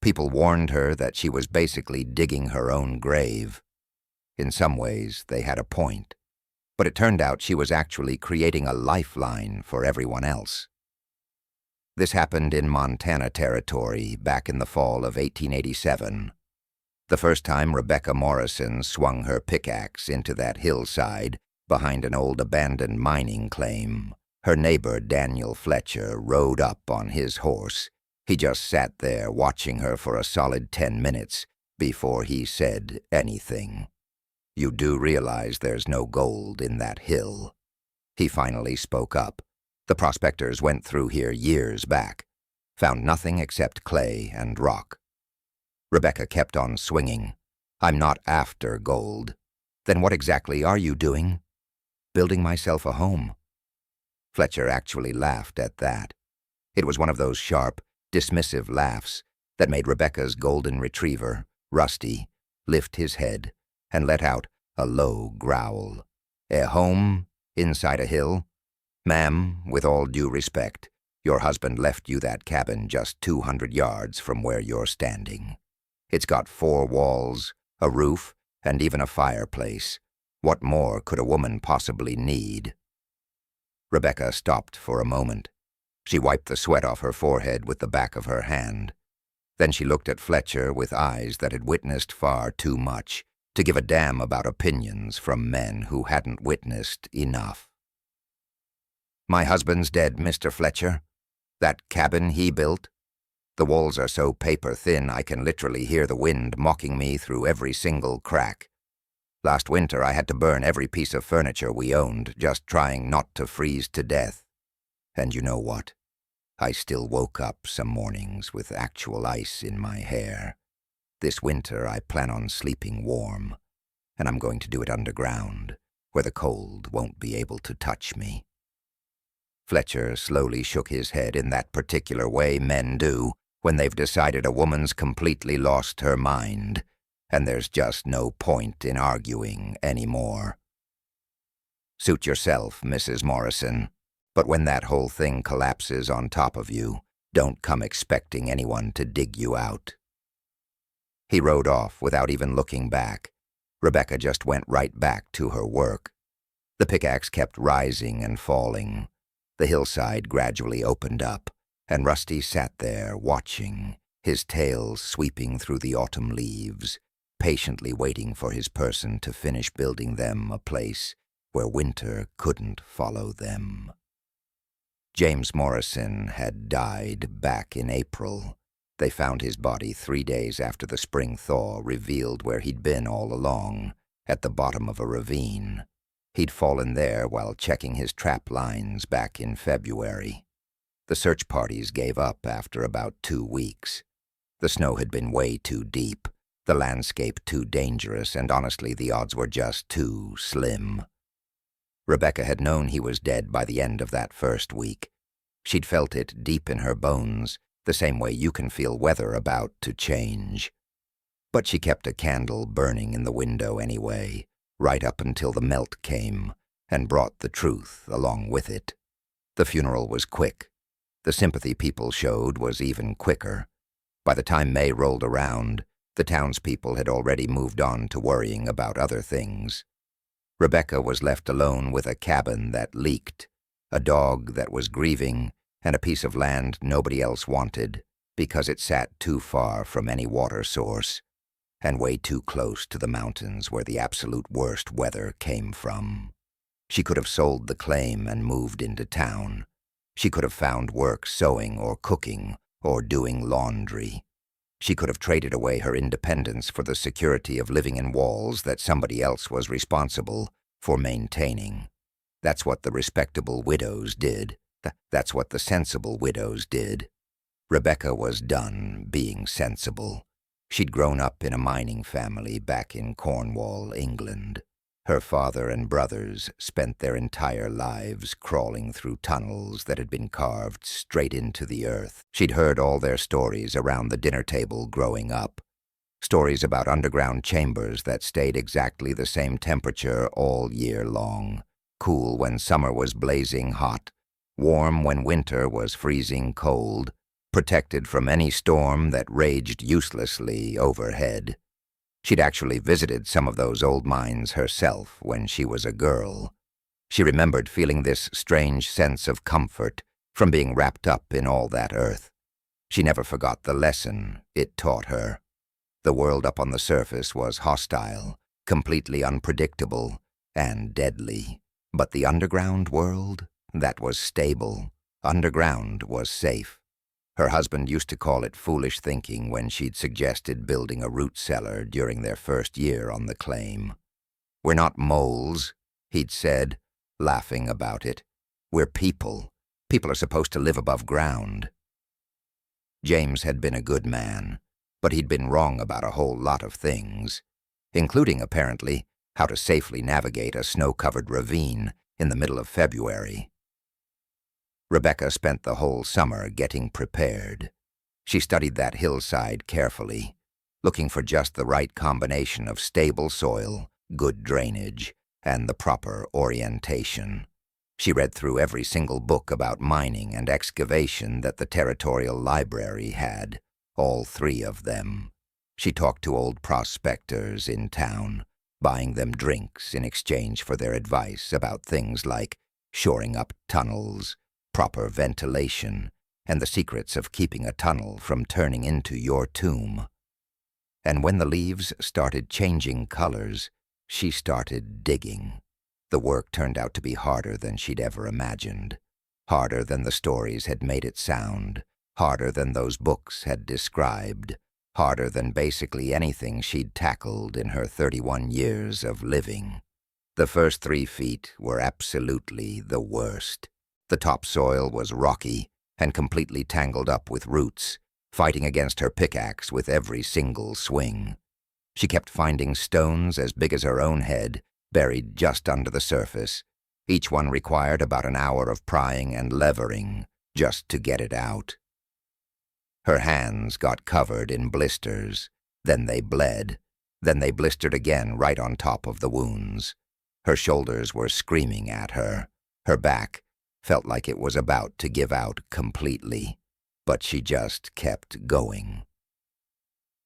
People warned her that she was basically digging her own grave. In some ways, they had a point. But it turned out she was actually creating a lifeline for everyone else. This happened in Montana Territory back in the fall of 1887. The first time Rebecca Morrison swung her pickaxe into that hillside behind an old abandoned mining claim, her neighbor Daniel Fletcher rode up on his horse. He just sat there watching her for a solid 10 minutes before he said anything. "You do realize there's no gold in that hill?" He finally spoke up. "The prospectors went through here years back, found nothing except clay and rock." Rebecca kept on swinging. "I'm not after gold." "Then what exactly are you doing?" "Building myself a home." Fletcher actually laughed at that. It was one of those sharp, dismissive laughs that made Rebecca's golden retriever, Rusty, lift his head and let out a low growl. "A home inside a hill? Ma'am, with all due respect, your husband left you that cabin just 200 yards from where you're standing. It's got 4 walls, a roof, and even a fireplace. What more could a woman possibly need?" Rebecca stopped for a moment. She wiped the sweat off her forehead with the back of her hand. Then she looked at Fletcher with eyes that had witnessed far too much to give a damn about opinions from men who hadn't witnessed enough. "My husband's dead, Mr. Fletcher. That cabin he built. The walls are so paper-thin I can literally hear the wind mocking me through every single crack. Last winter I had to burn every piece of furniture we owned, just trying not to freeze to death. And you know what? I still woke up some mornings with actual ice in my hair. This winter I plan on sleeping warm, and I'm going to do it underground, where the cold won't be able to touch me." Fletcher slowly shook his head in that particular way men do when they've decided a woman's completely lost her mind, and there's just no point in arguing anymore. "Suit yourself, Mrs. Morrison. But when that whole thing collapses on top of you, don't come expecting anyone to dig you out." He rode off without even looking back. Rebecca just went right back to her work. The pickaxe kept rising and falling. The hillside gradually opened up, and Rusty sat there watching, his tail sweeping through the autumn leaves, patiently waiting for his person to finish building them a place where winter couldn't follow them. James Morrison had died back in April. They found his body 3 days after the spring thaw revealed where he'd been all along, at the bottom of a ravine. He'd fallen there while checking his trap lines back in February. The search parties gave up after about 2 weeks. The snow had been way too deep, the landscape too dangerous, and honestly the odds were just too slim. Rebecca had known he was dead by the end of that first week. She'd felt it deep in her bones, the same way you can feel weather about to change. But she kept a candle burning in the window anyway, right up until the melt came, and brought the truth along with it. The funeral was quick. The sympathy people showed was even quicker. By the time May rolled around, the townspeople had already moved on to worrying about other things. Rebecca was left alone with a cabin that leaked, a dog that was grieving, and a piece of land nobody else wanted because it sat too far from any water source and way too close to the mountains where the absolute worst weather came from. She could have sold the claim and moved into town. She could have found work sewing or cooking or doing laundry. She could have traded away her independence for the security of living in walls that somebody else was responsible for maintaining. That's what the respectable widows did. That's what the sensible widows did. Rebecca was done being sensible. She'd grown up in a mining family back in Cornwall, England. Her father and brothers spent their entire lives crawling through tunnels that had been carved straight into the earth. She'd heard all their stories around the dinner table growing up. Stories about underground chambers that stayed exactly the same temperature all year long. Cool when summer was blazing hot, warm when winter was freezing cold, protected from any storm that raged uselessly overhead. She'd actually visited some of those old mines herself when she was a girl. She remembered feeling this strange sense of comfort from being wrapped up in all that earth. She never forgot the lesson it taught her. The world up on the surface was hostile, completely unpredictable, and deadly. But the underground world, that was stable. Underground was safe. Her husband used to call it foolish thinking when she'd suggested building a root cellar during their first year on the claim. "We're not moles," he'd said, laughing about it. "We're people. People are supposed to live above ground." James had been a good man, but he'd been wrong about a whole lot of things, including, apparently, how to safely navigate a snow-covered ravine in the middle of February. Rebecca spent the whole summer getting prepared. She studied that hillside carefully, looking for just the right combination of stable soil, good drainage, and the proper orientation. She read through every single book about mining and excavation that the Territorial Library had, all 3 of them. She talked to old prospectors in town, buying them drinks in exchange for their advice about things like shoring up tunnels, proper ventilation, and the secrets of keeping a tunnel from turning into your tomb. And when the leaves started changing colors, she started digging. The work turned out to be harder than she'd ever imagined, harder than the stories had made it sound, harder than those books had described, harder than basically anything she'd tackled in her 31 years of living. The first 3 feet were absolutely the worst. The topsoil was rocky and completely tangled up with roots, fighting against her pickaxe with every single swing. She kept finding stones as big as her own head, buried just under the surface. Each one required about an hour of prying and levering just to get it out. Her hands got covered in blisters. Then they bled. Then they blistered again right on top of the wounds. Her shoulders were screaming at her. Her back felt like it was about to give out completely, but she just kept going.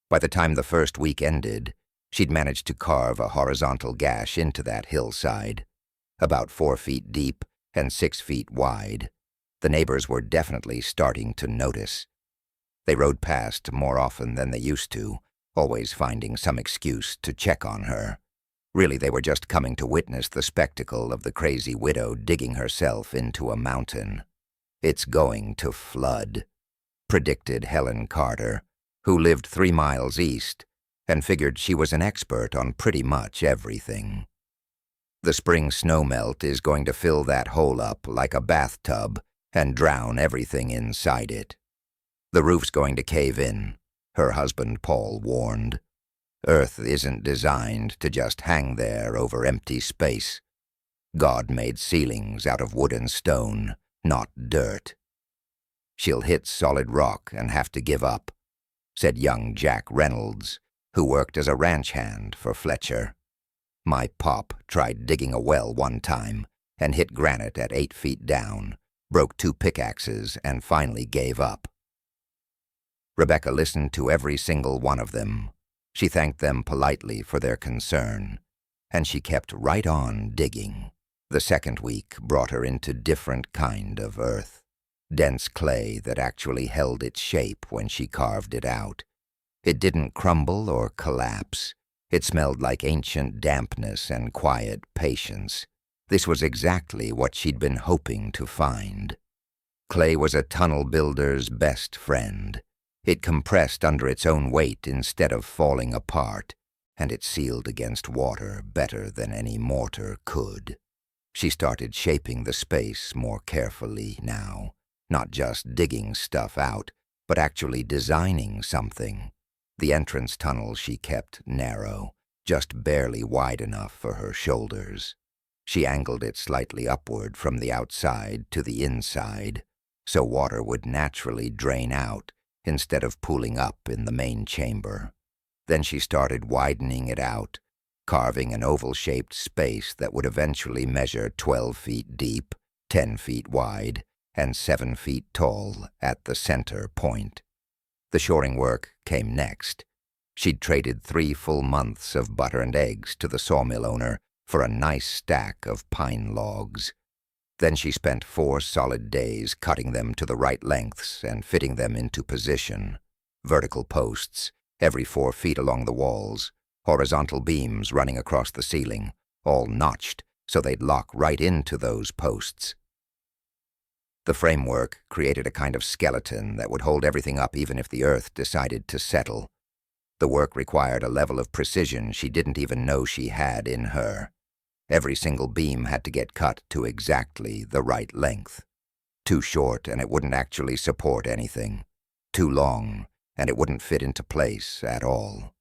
By the time the first week ended, she'd managed to carve a horizontal gash into that hillside, about 4 feet deep and 6 feet wide. The neighbors were definitely starting to notice. They rode past more often than they used to, always finding some excuse to check on her. Really, they were just coming to witness the spectacle of the crazy widow digging herself into a mountain. "It's going to flood," predicted Helen Carter, who lived 3 miles east and figured she was an expert on pretty much everything. "The spring snowmelt is going to fill that hole up like a bathtub and drown everything inside it. The roof's going to cave in," her husband Paul warned. "Earth isn't designed to just hang there over empty space. God made ceilings out of wood and stone, not dirt." "She'll hit solid rock and have to give up," said young Jack Reynolds, who worked as a ranch hand for Fletcher. "My pop tried digging a well one time and hit granite at 8 feet down, broke 2 pickaxes, and finally gave up." Rebecca listened to every single one of them. She thanked them politely for their concern, and she kept right on digging. The second week brought her into different kind of earth, dense clay that actually held its shape when she carved it out. It didn't crumble or collapse. It smelled like ancient dampness and quiet patience. This was exactly what she'd been hoping to find. Clay was a tunnel builder's best friend. It compressed under its own weight instead of falling apart, and it sealed against water better than any mortar could. She started shaping the space more carefully now, not just digging stuff out, but actually designing something. The entrance tunnel she kept narrow, just barely wide enough for her shoulders. She angled it slightly upward from the outside to the inside, so water would naturally drain out instead of pooling up in the main chamber. Then she started widening it out, carving an oval-shaped space that would eventually measure 12 feet deep, 10 feet wide, and 7 feet tall at the center point. The shoring work came next. She'd traded 3 full months of butter and eggs to the sawmill owner for a nice stack of pine logs. Then she spent 4 solid days cutting them to the right lengths and fitting them into position. Vertical posts, every 4 feet along the walls, horizontal beams running across the ceiling, all notched so they'd lock right into those posts. The framework created a kind of skeleton that would hold everything up even if the earth decided to settle. The work required a level of precision she didn't even know she had in her. Every single beam had to get cut to exactly the right length. Too short and it wouldn't actually support anything. Too long and it wouldn't fit into place at all.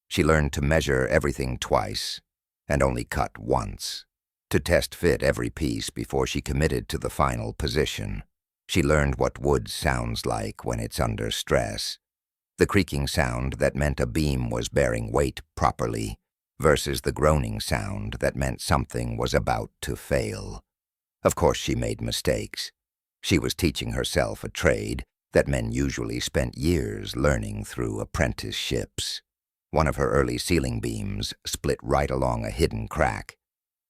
She learned to measure everything twice and only cut once, to test fit every piece before she committed to the final position. She learned what wood sounds like when it's under stress. The creaking sound that meant a beam was bearing weight properly, versus the groaning sound that meant something was about to fail. Of course she made mistakes. She was teaching herself a trade that men usually spent years learning through apprenticeships. One of her early ceiling beams split right along a hidden crack.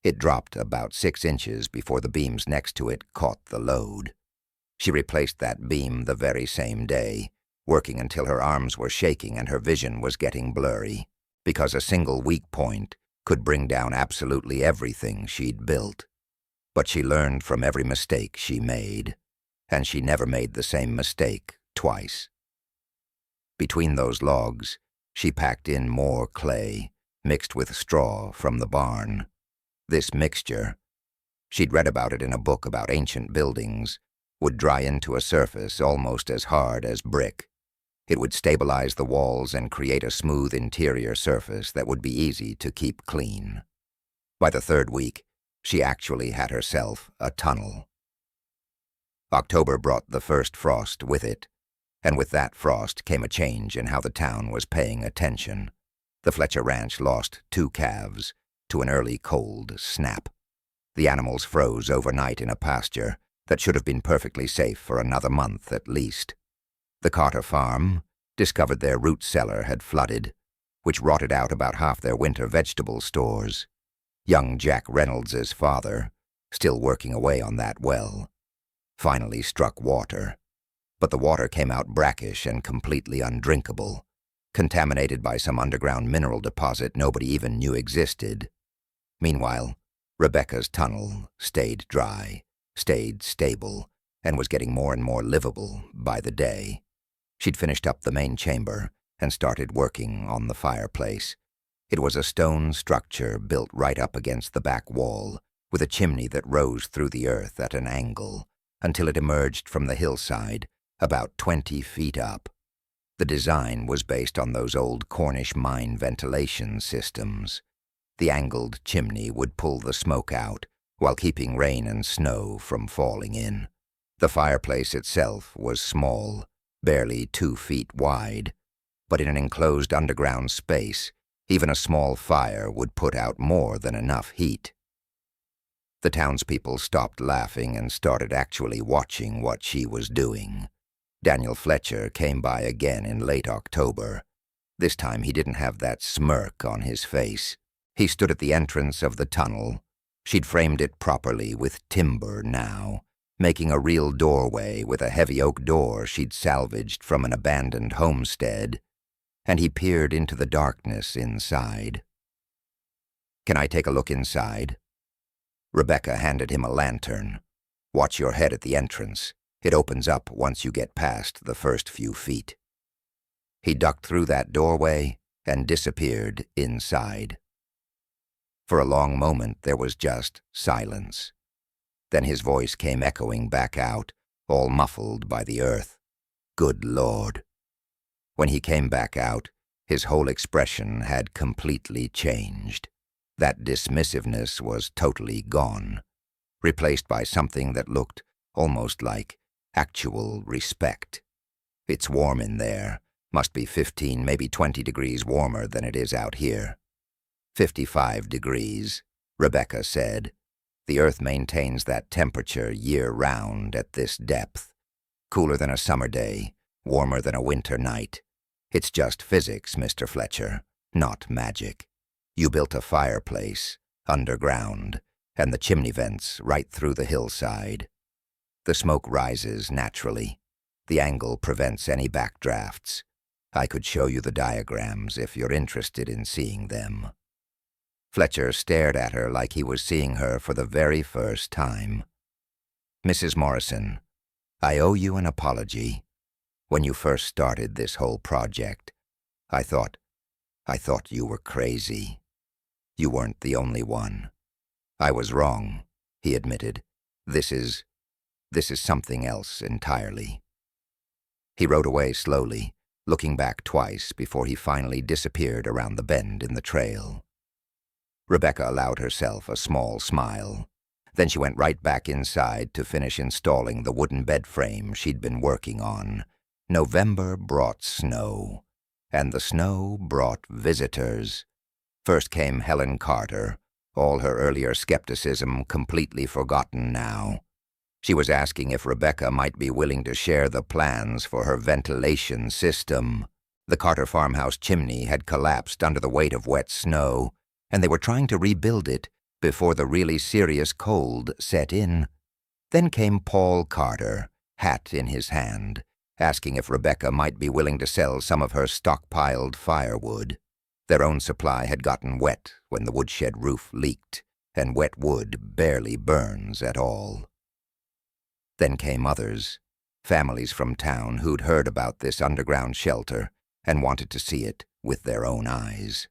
It dropped about 6 inches before the beams next to it caught the load. She replaced that beam the very same day, working until her arms were shaking and her vision was getting blurry, because a single weak point could bring down absolutely everything she'd built. But she learned from every mistake she made, and she never made the same mistake twice. Between those logs, she packed in more clay, mixed with straw from the barn. This mixture, she'd read about it in a book about ancient buildings, would dry into a surface almost as hard as brick. It would stabilize the walls and create a smooth interior surface that would be easy to keep clean. By the 3rd week, she actually had herself a tunnel. October brought the first frost with it, and with that frost came a change in how the town was paying attention. The Fletcher Ranch lost 2 calves to an early cold snap. The animals froze overnight in a pasture that should have been perfectly safe for another month at least. The Carter farm discovered their root cellar had flooded, which rotted out about half their winter vegetable stores. Young Jack Reynolds's father, still working away on that well, finally struck water. But the water came out brackish and completely undrinkable, contaminated by some underground mineral deposit nobody even knew existed. Meanwhile, Rebecca's tunnel stayed dry, stayed stable, and was getting more and more livable by the day. She'd finished up the main chamber and started working on the fireplace. It was a stone structure built right up against the back wall, with a chimney that rose through the earth at an angle until it emerged from the hillside about 20 feet up. The design was based on those old Cornish mine ventilation systems. The angled chimney would pull the smoke out while keeping rain and snow from falling in. The fireplace itself was small, barely 2 feet wide, but in an enclosed underground space, even a small fire would put out more than enough heat. The townspeople stopped laughing and started actually watching what she was doing. Daniel Fletcher came by again in late October. This time he didn't have that smirk on his face. He stood at the entrance of the tunnel. She'd framed it properly with timber now, making a real doorway with a heavy oak door she'd salvaged from an abandoned homestead, and he peered into the darkness inside. "Can I take a look inside?" Rebecca handed him a lantern. "Watch your head at the entrance. It opens up once you get past the first few feet." He ducked through that doorway and disappeared inside. For a long moment there was just silence. Then his voice came echoing back out, all muffled by the earth. "Good Lord." When he came back out, his whole expression had completely changed. That dismissiveness was totally gone, replaced by something that looked almost like actual respect. "It's warm in there. Must be 15, maybe 20 degrees warmer than it is out here." 55 degrees, Rebecca said. The Earth maintains that temperature year-round at this depth. Cooler than a summer day, warmer than a winter night. It's just physics, Mr. Fletcher, not magic. You built a fireplace, underground, and the chimney vents right through the hillside. The smoke rises naturally. The angle prevents any backdrafts. I could show you the diagrams if you're interested in seeing them. Fletcher stared at her like he was seeing her for the very first time. Mrs. Morrison, I owe you an apology. When you first started this whole project, I thought you were crazy. You weren't the only one. I was wrong, he admitted. This is something else entirely. He rode away slowly, looking back twice before he finally disappeared around the bend in the trail. Rebecca allowed herself a small smile. Then she went right back inside to finish installing the wooden bed frame she'd been working on. November brought snow, and the snow brought visitors. First came Helen Carter, all her earlier skepticism completely forgotten now. She was asking if Rebecca might be willing to share the plans for her ventilation system. The Carter farmhouse chimney had collapsed under the weight of wet snow, and they were trying to rebuild it before the really serious cold set in. Then came Paul Carter, hat in his hand, asking if Rebecca might be willing to sell some of her stockpiled firewood. Their own supply had gotten wet when the woodshed roof leaked, and wet wood barely burns at all. Then came others, families from town who'd heard about this underground shelter and wanted to see it with their own eyes.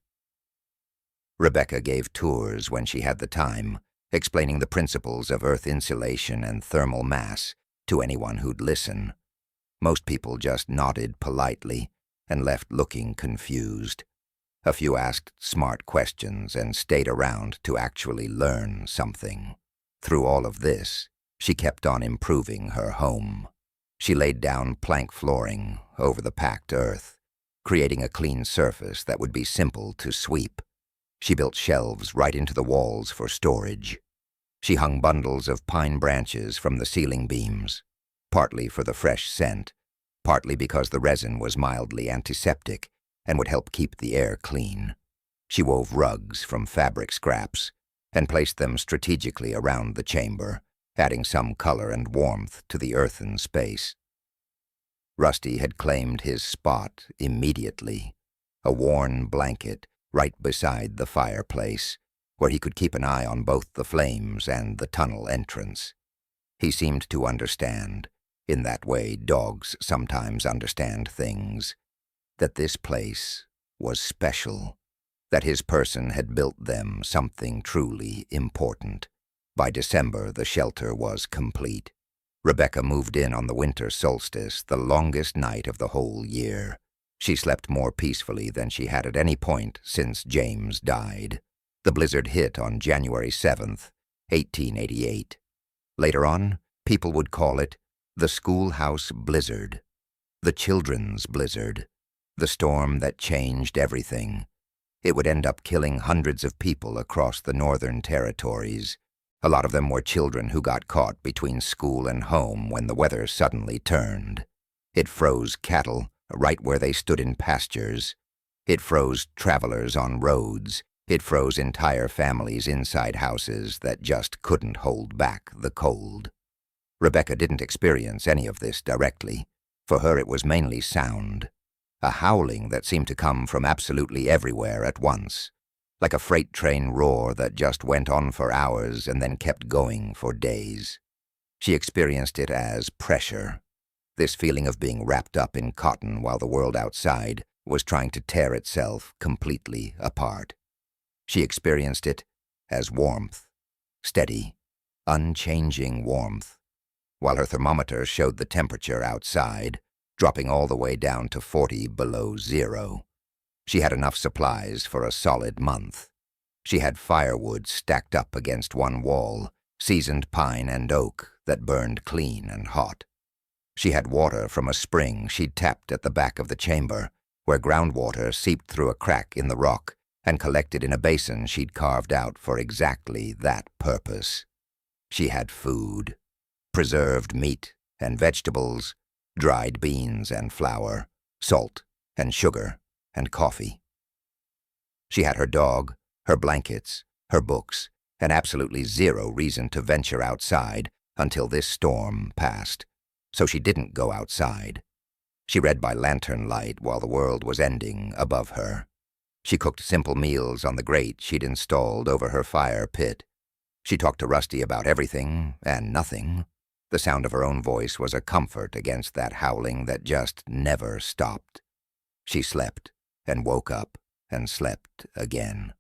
Rebecca gave tours when she had the time, explaining the principles of earth insulation and thermal mass to anyone who'd listen. Most people just nodded politely and left looking confused. A few asked smart questions and stayed around to actually learn something. Through all of this, she kept on improving her home. She laid down plank flooring over the packed earth, creating a clean surface that would be simple to sweep. She built shelves right into the walls for storage. She hung bundles of pine branches from the ceiling beams, partly for the fresh scent, partly because the resin was mildly antiseptic and would help keep the air clean. She wove rugs from fabric scraps and placed them strategically around the chamber, adding some color and warmth to the earthen space. Rusty had claimed his spot immediately, a worn blanket right beside the fireplace, where he could keep an eye on both the flames and the tunnel entrance. He seemed to understand, in that way dogs sometimes understand things, that this place was special, that his person had built them something truly important. By December, the shelter was complete. Rebecca moved in on the winter solstice, the longest night of the whole year. She slept more peacefully than she had at any point since James died. The blizzard hit on January 7th, 1888. Later on, people would call it the schoolhouse blizzard, the children's blizzard, the storm that changed everything. It would end up killing hundreds of people across the northern territories. A lot of them were children who got caught between school and home when the weather suddenly turned. It froze cattle right where they stood in pastures. It froze travelers on roads. It froze entire families inside houses that just couldn't hold back the cold. Rebecca didn't experience any of this directly. For her it was mainly sound, a howling that seemed to come from absolutely everywhere at once, like a freight train roar that just went on for hours and then kept going for days. She experienced it as pressure, this feeling of being wrapped up in cotton while the world outside was trying to tear itself completely apart. She experienced it as warmth, steady, unchanging warmth, while her thermometer showed the temperature outside, dropping all the way down to 40 below zero. She had enough supplies for a solid month. She had firewood stacked up against one wall, seasoned pine and oak that burned clean and hot. She had water from a spring she'd tapped at the back of the chamber, where groundwater seeped through a crack in the rock and collected in a basin she'd carved out for exactly that purpose. She had food, preserved meat and vegetables, dried beans and flour, salt and sugar and coffee. She had her dog, her blankets, her books, and absolutely zero reason to venture outside until this storm passed, so she didn't go outside. She read by lantern light while the world was ending above her. She cooked simple meals on the grate she'd installed over her fire pit. She talked to Rusty about everything and nothing. The sound of her own voice was a comfort against that howling that just never stopped. She slept and woke up and slept again,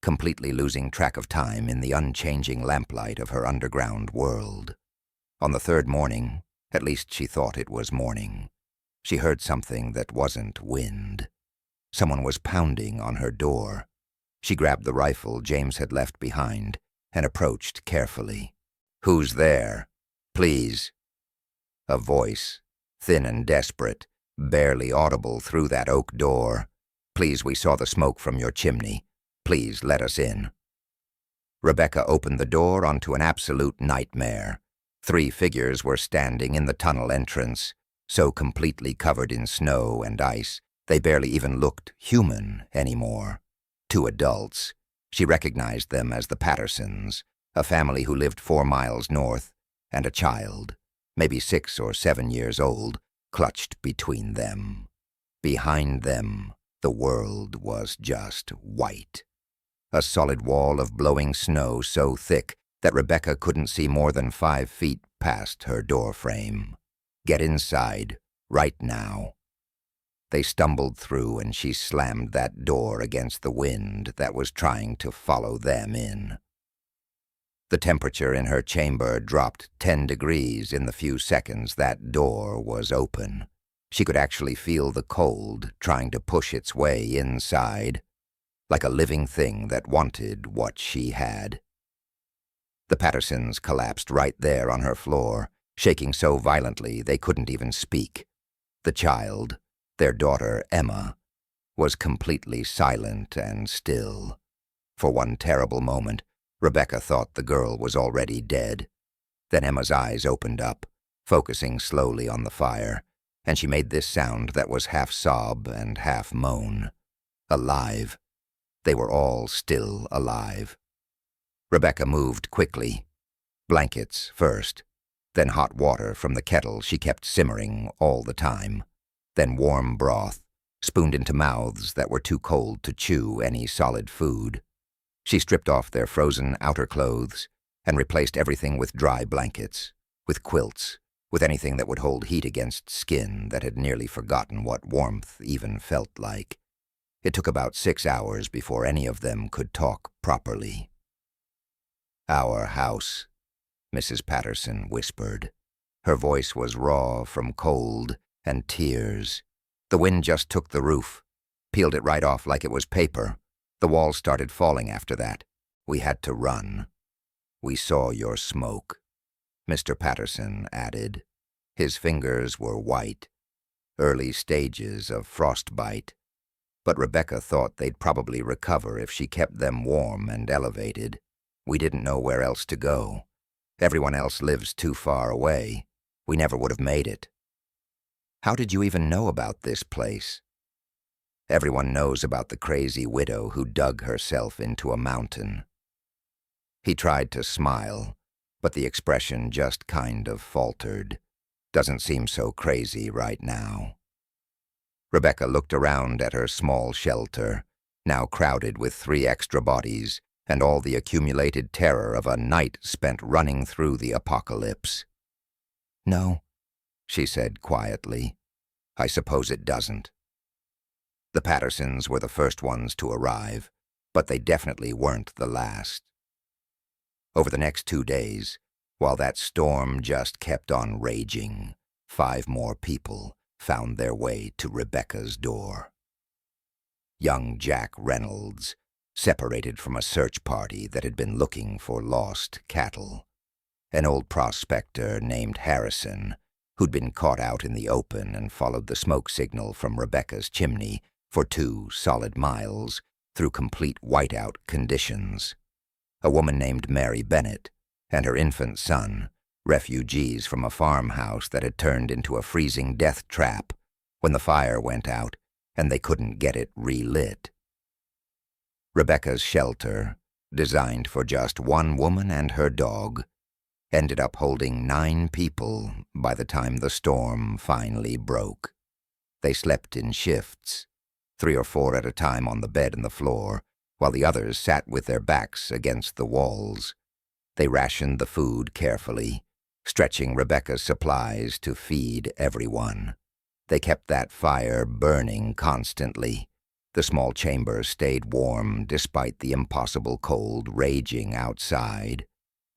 completely losing track of time in the unchanging lamplight of her underground world. On the third morning, at least she thought it was morning, she heard something that wasn't wind. Someone was pounding on her door. She grabbed the rifle James had left behind and approached carefully. "Who's there? Please." A voice, thin and desperate, barely audible through that oak door. "Please, we saw the smoke from your chimney. Please let us in." Rebecca opened the door onto an absolute nightmare. 3 figures were standing in the tunnel entrance, so completely covered in snow and ice, they barely even looked human anymore. 2 adults. She recognized them as the Pattersons, a family who lived 4 miles north, and a child, maybe 6 or 7 years old, clutched between them. Behind them, the world was just white. A solid wall of blowing snow so thick that Rebecca couldn't see more than 5 feet past her doorframe. "Get inside, right now." They stumbled through and she slammed that door against the wind that was trying to follow them in. The temperature in her chamber dropped 10 degrees in the few seconds that door was open. She could actually feel the cold trying to push its way inside, like a living thing that wanted what she had. The Pattersons collapsed right there on her floor, shaking so violently they couldn't even speak. The child, their daughter Emma, was completely silent and still. For one terrible moment, Rebecca thought the girl was already dead. Then Emma's eyes opened up, focusing slowly on the fire, and she made this sound that was half sob and half moan. Alive. They were all still alive. Rebecca moved quickly. Blankets first, then hot water from the kettle she kept simmering all the time, then warm broth, spooned into mouths that were too cold to chew any solid food. She stripped off their frozen outer clothes and replaced everything with dry blankets, with quilts, with anything that would hold heat against skin that had nearly forgotten what warmth even felt like. It took about 6 hours before any of them could talk properly. "Our house," Mrs. Patterson whispered. Her voice was raw from cold and tears. "The wind just took the roof, peeled it right off like it was paper. The walls started falling after that. We had to run. We saw your smoke," Mr. Patterson added. His fingers were white, early stages of frostbite. But Rebecca thought they'd probably recover if she kept them warm and elevated. "We didn't know where else to go. Everyone else lives too far away. We never would have made it." "How did you even know about this place?" "Everyone knows about the crazy widow who dug herself into a mountain." He tried to smile, but the expression just kind of faltered. "Doesn't seem so crazy right now." Rebecca looked around at her small shelter, now crowded with 3 extra bodies, and all the accumulated terror of a night spent running through the apocalypse. "No," she said quietly. "I suppose it doesn't." The Pattersons were the first ones to arrive, but they definitely weren't the last. Over the next 2 days, while that storm just kept on raging, 5 more people found their way to Rebecca's door. Young Jack Reynolds, separated from a search party that had been looking for lost cattle. An old prospector named Harrison, who'd been caught out in the open and followed the smoke signal from Rebecca's chimney for 2 solid miles through complete whiteout conditions. A woman named Mary Bennett, and her infant son, refugees from a farmhouse that had turned into a freezing death trap when the fire went out and they couldn't get it relit. Rebecca's shelter, designed for just one woman and her dog, ended up holding 9 people by the time the storm finally broke. They slept in shifts, 3 or 4 at a time on the bed and the floor, while the others sat with their backs against the walls. They rationed the food carefully, stretching Rebecca's supplies to feed everyone. They kept that fire burning constantly. The small chamber stayed warm despite the impossible cold raging outside.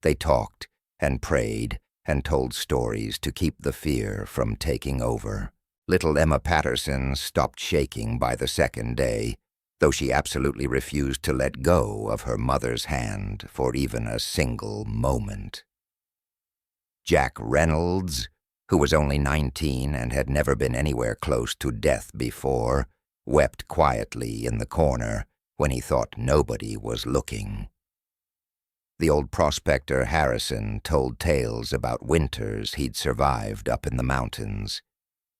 They talked and prayed and told stories to keep the fear from taking over. Little Emma Patterson stopped shaking by the second day, though she absolutely refused to let go of her mother's hand for even a single moment. Jack Reynolds, who was only 19 and had never been anywhere close to death before, wept quietly in the corner when he thought nobody was looking. The old prospector Harrison told tales about winters he'd survived up in the mountains,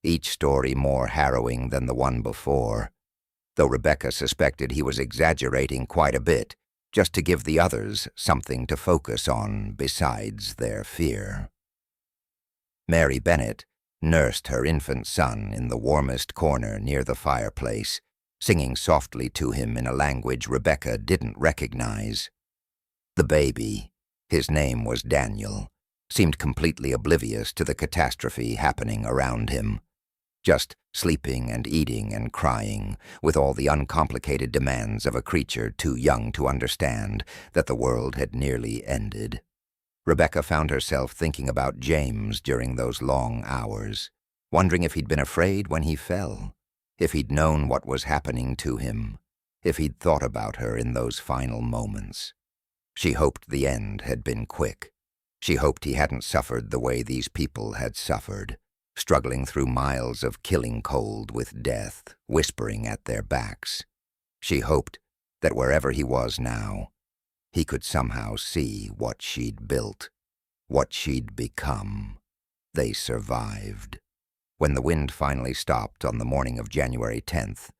each story more harrowing than the one before, though Rebecca suspected he was exaggerating quite a bit just to give the others something to focus on besides their fear. Mary Bennett nursed her infant son in the warmest corner near the fireplace, singing softly to him in a language Rebecca didn't recognize. The baby, his name was Daniel, seemed completely oblivious to the catastrophe happening around him, just sleeping and eating and crying, with all the uncomplicated demands of a creature too young to understand that the world had nearly ended. Rebecca found herself thinking about James during those long hours, wondering if he'd been afraid when he fell, if he'd known what was happening to him, if he'd thought about her in those final moments. She hoped the end had been quick. She hoped he hadn't suffered the way these people had suffered, struggling through miles of killing cold with death, whispering at their backs. She hoped that wherever he was now, he could somehow see what she'd built, what she'd become. They survived. When the wind finally stopped on the morning of January 10th,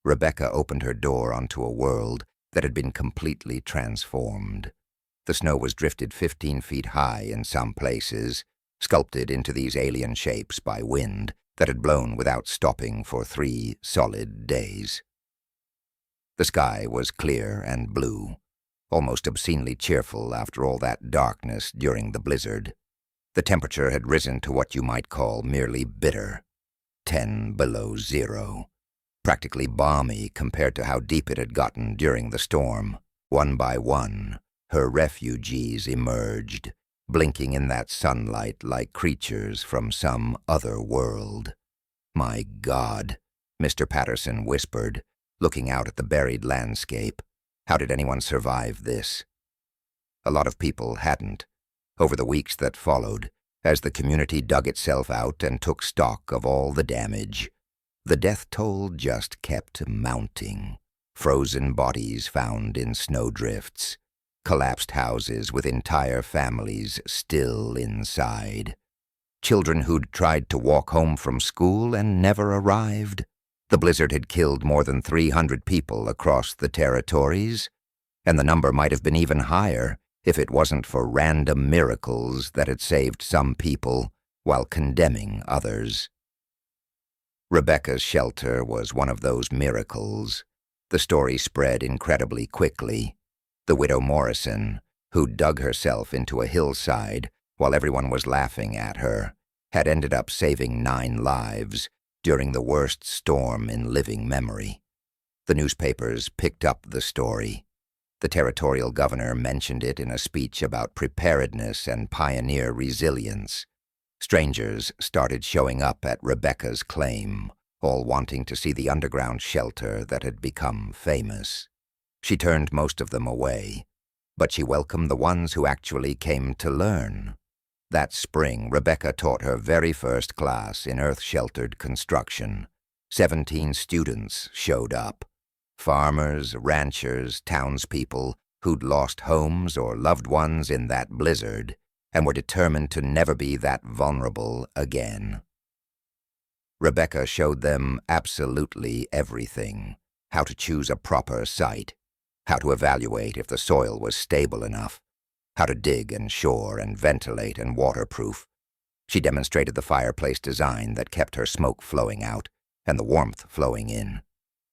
Rebecca opened her door onto a world that had been completely transformed. The snow was drifted 15 feet high in some places, sculpted into these alien shapes by wind that had blown without stopping for 3 solid days. The sky was clear and blue, almost obscenely cheerful after all that darkness during the blizzard. The temperature had risen to what you might call merely bitter, 10 below zero, practically balmy compared to how deep it had gotten during the storm. One by one, her refugees emerged, blinking in that sunlight like creatures from some other world. "My God," Mr. Patterson whispered, looking out at the buried landscape. How did anyone survive this? A lot of people hadn't. Over the weeks that followed, as the community dug itself out and took stock of all the damage, the death toll just kept mounting. Frozen bodies found in snowdrifts, collapsed houses with entire families still inside, children who'd tried to walk home from school and never arrived. The blizzard had killed more than 300 people across the territories, and the number might have been even higher if it wasn't for random miracles that had saved some people while condemning others. Rebecca's shelter was one of those miracles. The story spread incredibly quickly. The widow Morrison, who dug herself into a hillside while everyone was laughing at her, had ended up saving 9 lives during the worst storm in living memory. The newspapers picked up the story. The territorial governor mentioned it in a speech about preparedness and pioneer resilience. Strangers started showing up at Rebecca's claim, all wanting to see the underground shelter that had become famous. She turned most of them away, but she welcomed the ones who actually came to learn. That spring, Rebecca taught her very first class in earth-sheltered construction. 17 students showed up. Farmers, ranchers, townspeople, who'd lost homes or loved ones in that blizzard and were determined to never be that vulnerable again. Rebecca showed them absolutely everything: how to choose a proper site, how to evaluate if the soil was stable enough, how to dig and shore and ventilate and waterproof. She demonstrated the fireplace design that kept her smoke flowing out and the warmth flowing in.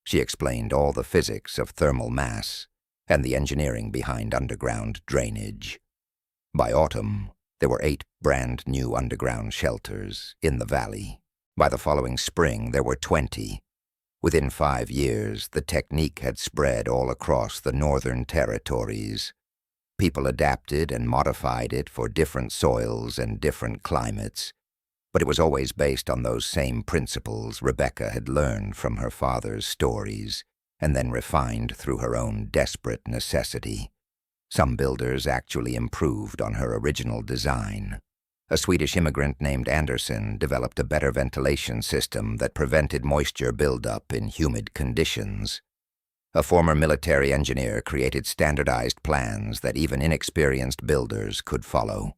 She explained all the physics of thermal mass and the engineering behind underground drainage. By autumn, there were 8 brand new underground shelters in the valley. By the following spring, there were 20. Within 5 years, the technique had spread all across the northern territories. People adapted and modified it for different soils and different climates, but it was always based on those same principles Rebecca had learned from her father's stories and then refined through her own desperate necessity. Some builders actually improved on her original design. A Swedish immigrant named Anderson developed a better ventilation system that prevented moisture buildup in humid conditions. A former military engineer created standardized plans that even inexperienced builders could follow.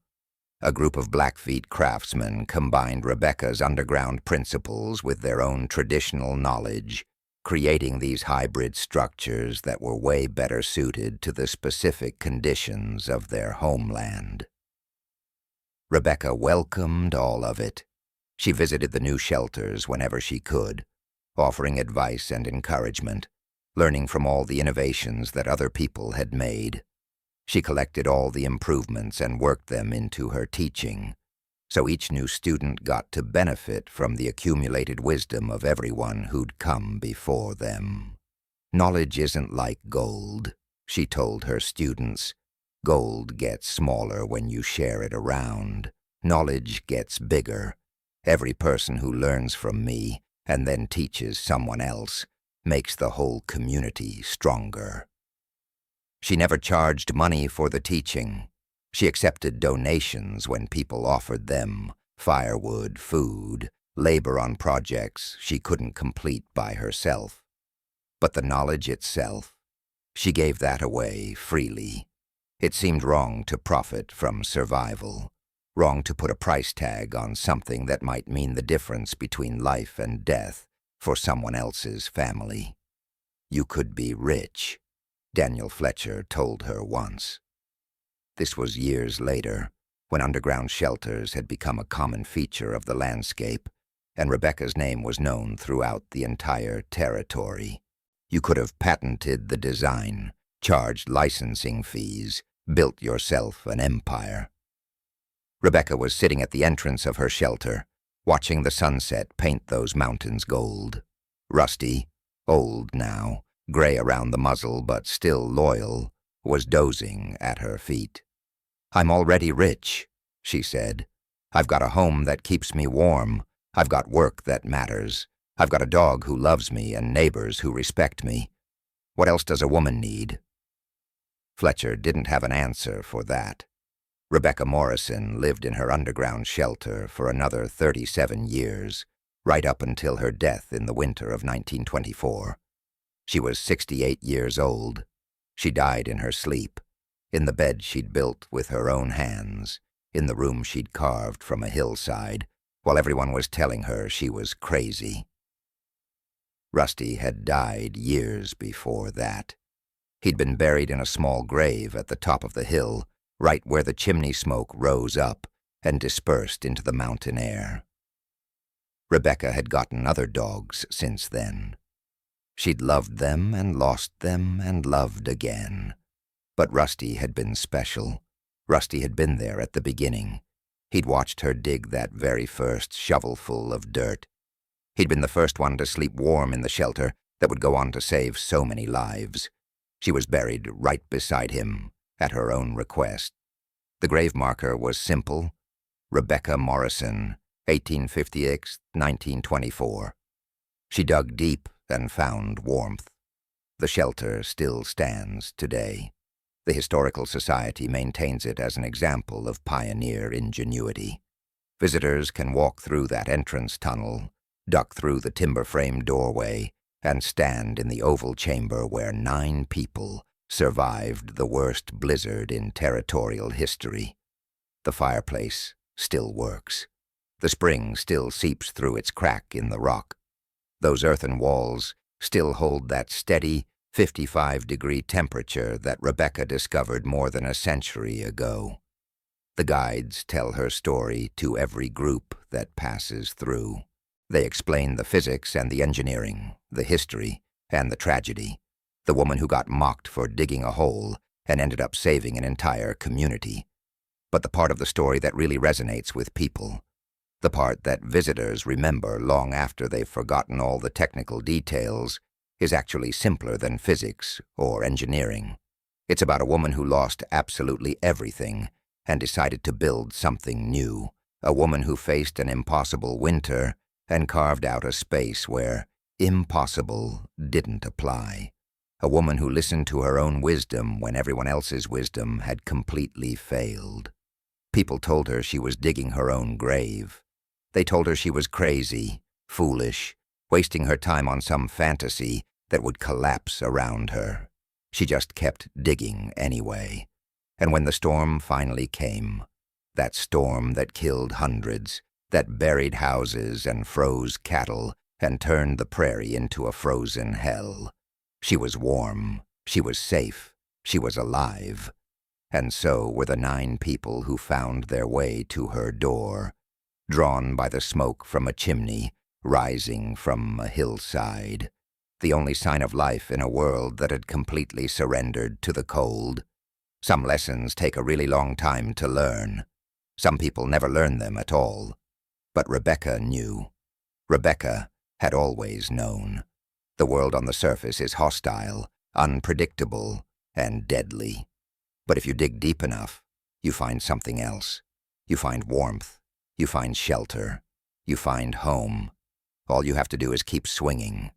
A group of Blackfeet craftsmen combined Rebecca's underground principles with their own traditional knowledge, creating these hybrid structures that were way better suited to the specific conditions of their homeland. Rebecca welcomed all of it. She visited the new shelters whenever she could, offering advice and encouragement, learning from all the innovations that other people had made. She collected all the improvements and worked them into her teaching, so each new student got to benefit from the accumulated wisdom of everyone who'd come before them. Knowledge isn't like gold, she told her students. Gold gets smaller when you share it around. Knowledge gets bigger. Every person who learns from me and then teaches someone else makes the whole community stronger. She never charged money for the teaching. She accepted donations when people offered them firewood, food, labor on projects she couldn't complete by herself. But the knowledge itself, she gave that away freely. It seemed wrong to profit from survival, wrong to put a price tag on something that might mean the difference between life and death for someone else's family. You could be rich, Daniel Fletcher told her once. This was years later, when underground shelters had become a common feature of the landscape, and Rebecca's name was known throughout the entire territory. You could have patented the design, charged licensing fees, built yourself an empire. Rebecca was sitting at the entrance of her shelter, watching the sunset paint those mountains gold. Rusty, old now, gray around the muzzle but still loyal, was dozing at her feet. "I'm already rich," she said. "I've got a home that keeps me warm. I've got work that matters. I've got a dog who loves me and neighbors who respect me. What else does a woman need?" Fletcher didn't have an answer for that. Rebecca Morrison lived in her underground shelter for another 37 years, right up until her death in the winter of 1924. She was 68 years old. She died in her sleep, in the bed she'd built with her own hands, in the room she'd carved from a hillside, while everyone was telling her she was crazy. Rusty had died years before that. He'd been buried in a small grave at the top of the hill, right where the chimney smoke rose up and dispersed into the mountain air. Rebecca had gotten other dogs since then. She'd loved them and lost them and loved again. But Rusty had been special. Rusty had been there at the beginning. He'd watched her dig that very first shovelful of dirt. He'd been the first one to sleep warm in the shelter that would go on to save so many lives. She was buried right beside him, at her own request. The grave marker was simple: Rebecca Morrison, 1856-1924. She dug deep and found warmth. The shelter still stands today. The Historical Society maintains it as an example of pioneer ingenuity. Visitors can walk through that entrance tunnel, duck through the timber-framed doorway, and stand in the oval chamber where 9 people survived the worst blizzard in territorial history. The fireplace still works. The spring still seeps through its crack in the rock. Those earthen walls still hold that steady 55-degree temperature that Rebecca discovered more than a century ago. The guides tell her story to every group that passes through. They explain the physics and the engineering, the history and the tragedy. The woman who got mocked for digging a hole and ended up saving an entire community. But the part of the story that really resonates with people, the part that visitors remember long after they've forgotten all the technical details, is actually simpler than physics or engineering. It's about a woman who lost absolutely everything and decided to build something new. A woman who faced an impossible winter and carved out a space where impossible didn't apply. A woman who listened to her own wisdom when everyone else's wisdom had completely failed. People told her she was digging her own grave. They told her she was crazy, foolish, wasting her time on some fantasy that would collapse around her. She just kept digging anyway. And when the storm finally came, that storm that killed hundreds, that buried houses and froze cattle and turned the prairie into a frozen hell, she was warm, she was safe, she was alive. And so were the 9 people who found their way to her door, drawn by the smoke from a chimney rising from a hillside, the only sign of life in a world that had completely surrendered to the cold. Some lessons take a really long time to learn. Some people never learn them at all. But Rebecca knew. Rebecca had always known. The world on the surface is hostile, unpredictable, and deadly. But if you dig deep enough, you find something else. You find warmth. You find shelter. You find home. All you have to do is keep swinging.